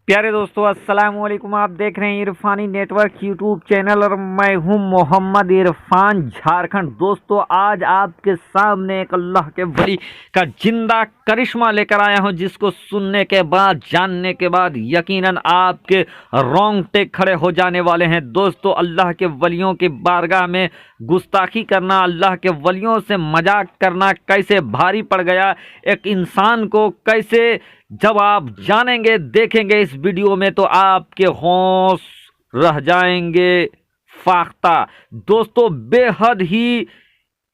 प्यारे दोस्तों अस्सलाम वालेकुम। आप देख रहे हैं इरफानी नेटवर्क यूट्यूब चैनल और मैं हूं मोहम्मद इरफान झारखंड। दोस्तों आज आपके सामने एक अल्लाह के वली का जिंदा करिश्मा लेकर आया हूं, जिसको सुनने के बाद जानने के बाद यकीनन आपके रोंगटे खड़े हो जाने वाले हैं। दोस्तों अल्लाह के वलियों की बारगाह में गुस्ताखी करना, अल्लाह के वलियों से मजाक करना कैसे भारी पड़ गया एक इंसान को, कैसे जब आप जानेंगे देखेंगे इस वीडियो में तो आपके होश रह जाएंगे फाख्ता। दोस्तों बेहद ही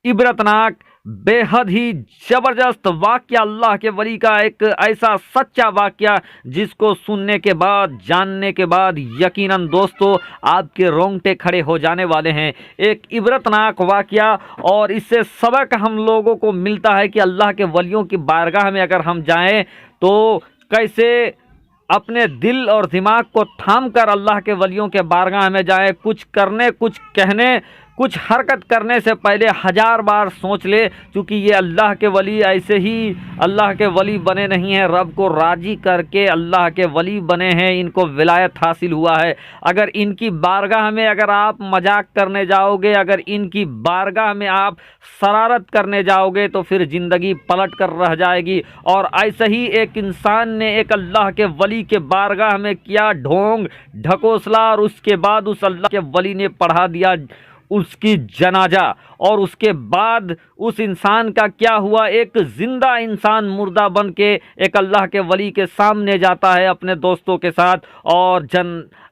इबरतनाक, बेहद ही जबरदस्त वाक़या, अल्लाह के वली का एक ऐसा सच्चा वाक़या जिसको सुनने के बाद जानने के बाद यकीनन दोस्तों आपके रोंगटे खड़े हो जाने वाले हैं। एक इबरतनाक वाक़या, और इससे सबक हम लोगों को मिलता है कि अल्लाह के वलियों की बारगाह में अगर हम जाएं तो कैसे अपने दिल और दिमाग को थाम कर अल्लाह के वलियों के बारगाह में जाए। कुछ करने, कुछ कहने, कुछ हरकत करने से पहले हज़ार बार सोच ले, क्योंकि ये अल्लाह के वली ऐसे ही अल्लाह के वली बने नहीं हैं, रब को राज़ी करके अल्लाह के वली बने हैं, इनको विलायत हासिल हुआ है। अगर इनकी बारगाह में अगर आप मजाक करने जाओगे, अगर इनकी बारगाह में आप शरारत करने जाओगे तो फिर ज़िंदगी पलट कर रह जाएगी। और ऐसे ही एक इंसान ने एक अल्लाह के वली के बारगाह में किया ढोंग ढकोसला, और उसके बाद उस अल्लाह के वली ने पढ़ा दिया उसकी जनाजा। और उसके बाद उस इंसान का क्या हुआ, एक ज़िंदा इंसान मुर्दा बन के एक अल्लाह के वली के सामने जाता है अपने दोस्तों के साथ और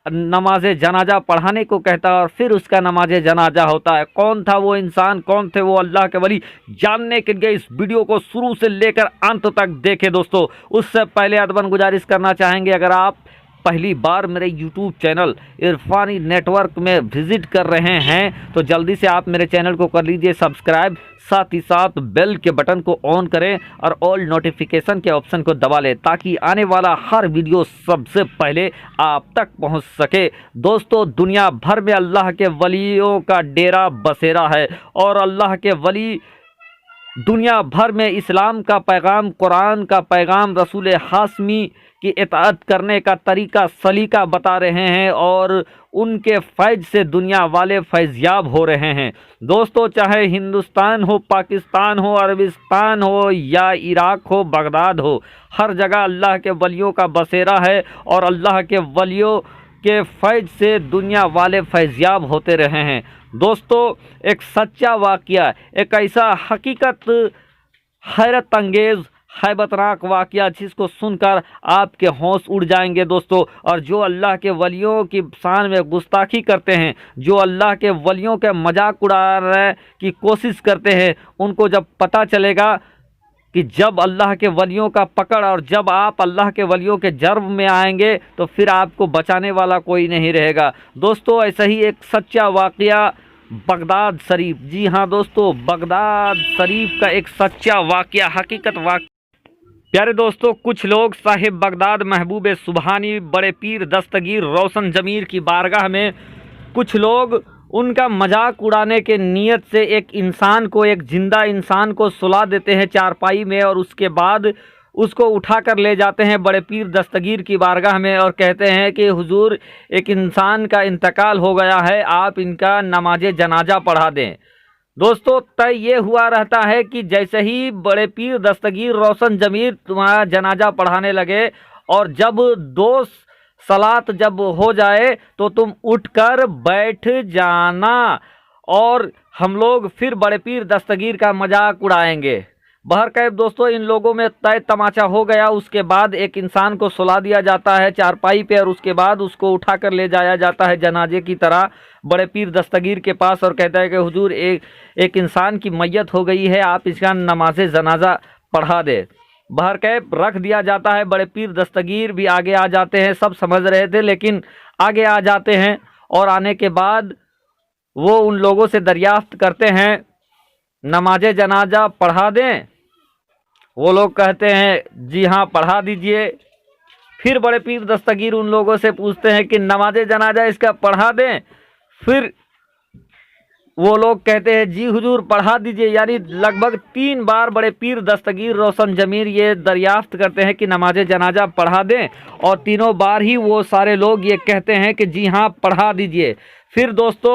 नमाज जनाजा पढ़ाने को कहता है, और फिर उसका नमाज जनाजा होता है। कौन था वो इंसान, कौन थे वो अल्लाह के वली, जानने के लिए इस वीडियो को शुरू से लेकर अंत तक देखें। दोस्तों उससे पहले अदबन गुजारिश करना चाहेंगे, अगर आप पहली बार मेरे YouTube चैनल इरफानी नेटवर्क में विज़िट कर रहे हैं तो जल्दी से आप मेरे चैनल को कर लीजिए सब्सक्राइब, साथ ही साथ बेल के बटन को ऑन करें और ऑल नोटिफिकेशन के ऑप्शन को दबा लें, ताकि आने वाला हर वीडियो सबसे पहले आप तक पहुंच सके। दोस्तों दुनिया भर में अल्लाह के वलियों का डेरा बसेरा है, और अल्लाह के वली दुनिया भर में इस्लाम का पैगाम, कुरान का पैगाम, रसूल हाशमी की इताअत करने का तरीका सलीका बता रहे हैं, और उनके फैज़ से दुनिया वाले फैज़याब हो रहे हैं। दोस्तों चाहे हिंदुस्तान हो, पाकिस्तान हो, अरबिस्तान हो या इराक हो, बगदाद हो, हर जगह अल्लाह के वलियों का बसेरा है, और अल्लाह के वलियों के फैज़ से दुनिया वाले फैज़याब होते रहे हैं। दोस्तों एक सच्चा वाक़या, एक ऐसा हकीकत हैरत अंगेज़ हैबतनाक वाक़या जिसको सुनकर आपके होश उड़ जाएंगे दोस्तों। और जो अल्लाह के वलियों की शान में गुस्ताखी करते हैं, जो अल्लाह के वलियों के मजाक उड़ाने की कोशिश करते हैं, उनको जब पता चलेगा कि जब अल्लाह के वलियों का पकड़, और जब आप अल्लाह के वलियों के जर्ब में आएंगे तो फिर आपको बचाने वाला कोई नहीं रहेगा। दोस्तों ऐसा ही एक सच्चा वाक़या बगदाद शरीफ, जी हाँ दोस्तों बगदाद शरीफ का एक सच्चा वाक़या, हकीकत वाक़या। प्यारे दोस्तों कुछ लोग साहिब बगदाद महबूब सुबहानी बड़े पीर दस्तगीर रोशन ज़मीर की बारगाह में कुछ लोग उनका मजाक उड़ाने के नीयत से एक इंसान को, एक ज़िंदा इंसान को सुला देते हैं चारपाई में, और उसके बाद उसको उठा कर ले जाते हैं बड़े पीर दस्तगीर की बारगाह में और कहते हैं कि हुजूर एक इंसान का इंतकाल हो गया है, आप इनका नमाज जनाजा पढ़ा दें। दोस्तों तय ये हुआ रहता है कि जैसे ही बड़े पीर दस्तगीर रोशन ज़मीर तुम्हारा जनाजा पढ़ाने लगे, और जब दो सलात जब हो जाए तो तुम उठकर बैठ जाना, और हम लोग फिर बड़े पीर दस्तगीर का मजाक उड़ाएंगे। बहरकैफ दोस्तों इन लोगों में तय तमाचा हो गया। उसके बाद एक इंसान को सुला दिया जाता है चारपाई पे, और उसके बाद उसको उठाकर ले जाया जाता है जनाजे की तरह बड़े पीर दस्तगीर के पास, और कहता है कि हुजूर एक इंसान की मैयत हो गई है, आप इसका नमाज जनाजा पढ़ा दे। बहरकैफ रख दिया जाता है। बड़े पीर दस्तगीर भी आगे आ जाते हैं, सब समझ रहे थे लेकिन आगे आ जाते हैं, और आने के बाद वो उन लोगों से दरियाफ्त करते हैं नमाज जनाजा पढ़ा दें। वो लोग कहते हैं जी हाँ पढ़ा दीजिए। फिर बड़े पीर दस्तगीर उन लोगों से पूछते हैं कि नमाज जनाजा इसका पढ़ा दें। फिर وہ لوگ کہتے ہیں جی حضور پڑھا دیجئے، یعنی لگ بھگ 3 بار بڑے پیر دستگیر روشن ضمیر یہ دریافت کرتے ہیں کہ نماز جنازہ پڑھا دیں، اور تینوں بار ہی وہ سارے لوگ یہ کہتے ہیں کہ جی ہاں پڑھا دیجئے۔ پھر دوستو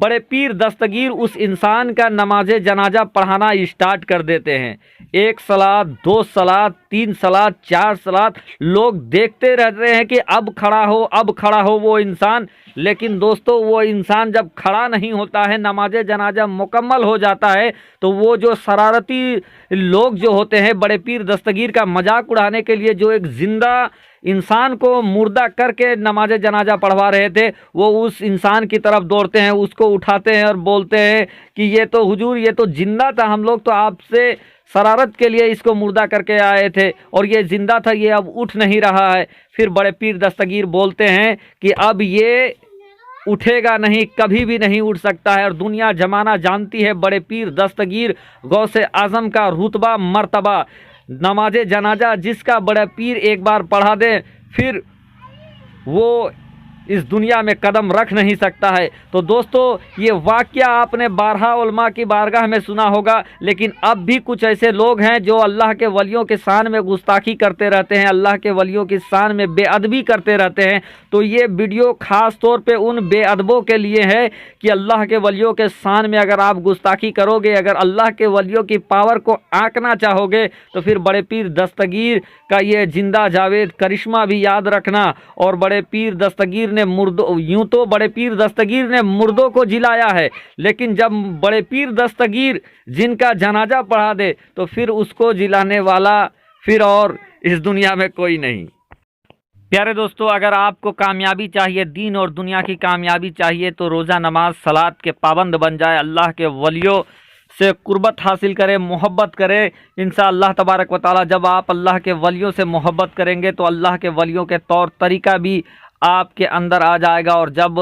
بڑے پیر دستگیر اس انسان کا نماز جنازہ پڑھانا اسٹارٹ کر دیتے ہیں۔ 1 صلات، 2 صلات، 3 صلات، 4 صلات، لوگ دیکھتے رہتے ہیں کہ اب کھڑا ہو وہ انسان، لیکن دوستو وہ انسان جب کھڑا نہیں ہوتا ہے، نماز جنازہ مکمل ہو جاتا ہے، تو وہ جو شرارتی لوگ جو ہوتے ہیں بڑے پیر دستگیر کا مذاق اڑانے کے لیے جو ایک زندہ انسان کو مردہ کر کے نماز جنازہ پڑھوا رہے تھے، وہ اس انسان کی طرف دوڑتے ہیں، اس کو اٹھاتے ہیں اور بولتے ہیں کہ یہ تو حضور یہ تو زندہ تھا، ہم لوگ تو آپ سے شرارت کے لیے اس کو مردہ کر کے آئے تھے، اور یہ زندہ تھا، یہ اب اٹھ نہیں رہا ہے۔ پھر بڑے پیر دستگیر بولتے ہیں کہ اب یہ اٹھے گا نہیں، کبھی بھی نہیں اٹھ سکتا ہے، اور دنیا زمانہ جانتی ہے بڑے پیر دستگیر غوث اعظم کا رتبہ مرتبہ۔ نماز جنازہ جس کا بڑا پیر ایک بار پڑھا دے، پھر وہ اس دنیا میں قدم رکھ نہیں سکتا ہے۔ تو دوستو یہ واقعہ آپ نے بارہا علماء کی بارگاہ میں سنا ہوگا، لیکن اب بھی کچھ ایسے لوگ ہیں جو اللہ کے ولیوں کے شان میں گستاخی کرتے رہتے ہیں، اللہ کے ولیوں کی شان میں بے ادبی کرتے رہتے ہیں۔ تو یہ ویڈیو خاص طور پہ ان بے ادبوں کے لیے ہے کہ اللہ کے ولیوں کے شان میں اگر آپ گستاخی کرو گے، اگر اللہ کے ولیوں کی پاور کو آنکنا چاہو گے، تو پھر بڑے پیر دستگیر کا یہ زندہ جاوید کرشمہ بھی یاد رکھنا۔ اور بڑے پیر دستگیر نے یوں تو بڑے پیر دستگیر نے مردوں کو جلایا ہے، لیکن جب بڑے پیر دستگیر جن کا جنازہ پڑھا دے تو پھر اس کو جلانے والا پھر اور اس دنیا میں کوئی نہیں۔ پیارے دوستو، اگر آپ کو کامیابی چاہیے، دین اور دنیا کی کامیابی چاہیے، تو روزہ نماز صلات کے پابند بن جائے، اللہ کے ولیوں سے قربت حاصل کرے، محبت کرے۔ انشاءاللہ تبارک و تعالی جب آپ اللہ کے ولیوں سے محبت کریں گے تو اللہ کے ولیوں کے طور طریقہ بھی آپ کے اندر آ جائے گا، اور جب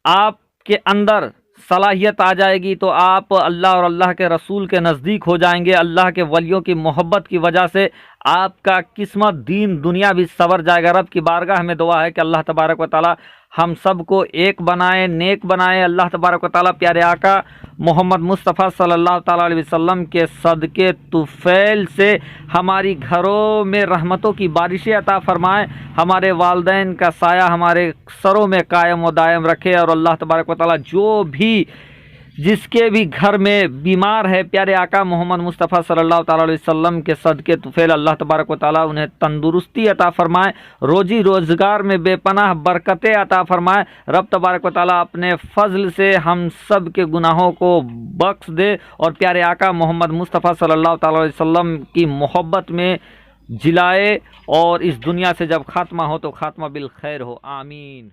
آپ کے اندر صلاحیت آ جائے گی تو آپ اللہ اور اللہ کے رسول کے نزدیک ہو جائیں گے۔ اللہ کے ولیوں کی محبت کی وجہ سے آپ کا قسمت دین دنیا بھی سنور جائے گا۔ رب کی بارگاہ میں دعا ہے کہ اللہ تبارک و تعالی ہم سب کو ایک بنائے، نیک بنائے۔ اللہ تبارک و تعالی پیارے آقا محمد مصطفیٰ صلی اللہ تعالی علیہ وسلم کے صدقے طفیل سے ہماری گھروں میں رحمتوں کی بارشیں عطا فرمائے، ہمارے والدین کا سایہ ہمارے سروں میں قائم و دائم رکھے، اور اللہ تبارک و تعالی جو بھی جس کے بھی گھر میں بیمار ہے، پیارے آقا محمد مصطفیٰ صلی اللہ تعالی علیہ وسلم کے صدقے طفیل اللہ تبارک و تعالی انہیں تندرستی عطا فرمائے، روزی روزگار میں بے پناہ برکتیں عطا فرمائے۔ رب تبارک و تعالی اپنے فضل سے ہم سب کے گناہوں کو بخش دے، اور پیارے آقا محمد مصطفیٰ صلی اللہ تعالی علیہ وسلم کی محبت میں جلائے، اور اس دنیا سے جب خاتمہ ہو تو خاتمہ بالخیر ہو، آمین۔